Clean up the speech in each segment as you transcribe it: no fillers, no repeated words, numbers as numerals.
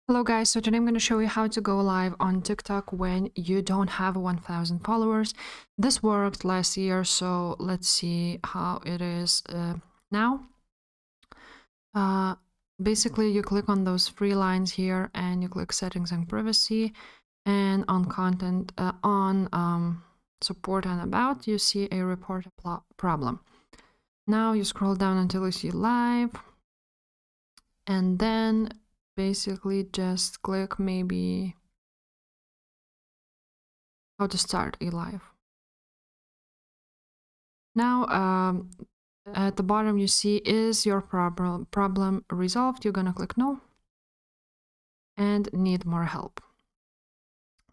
Hello guys, so today I'm going to show you how to go live on TikTok when you don't have 1000 followers. This worked last year, so let's see how it is now. Basically, you click on those three lines here and you click settings and privacy, and on content, support and about, you see a report a problem. Now you scroll down until you see live, and then basically just click maybe how to start a live. Now at the bottom you see, is your problem resolved? You're gonna click no and need more help.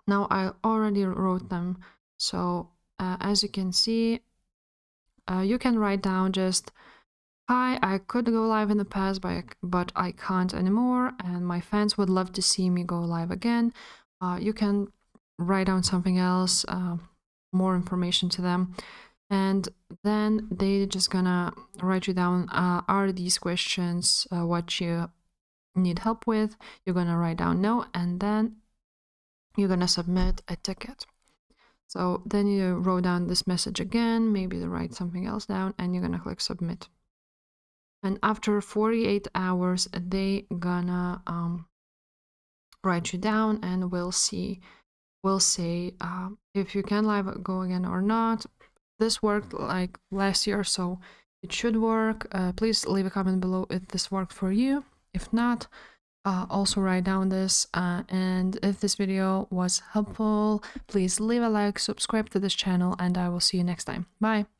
Now I already wrote them, so as you can see, you can write down just, hi, I could go live in the past, but I can't anymore, and my fans would love to see me go live again. You can write down something else, more information to them, and then they just gonna write you down, are these questions what you need help with? You're gonna write down no, and then you're gonna submit a ticket. So then you wrote down this message again, maybe write something else down, and you're gonna click submit. And after 48 hours, they gonna write you down, and we'll say if you can live go again or not. This worked like last year, so it should work. Please leave a comment below if this worked for you. If not, also write down this, and if this video was helpful, please leave a like, subscribe to this channel, and I will see you next time. Bye.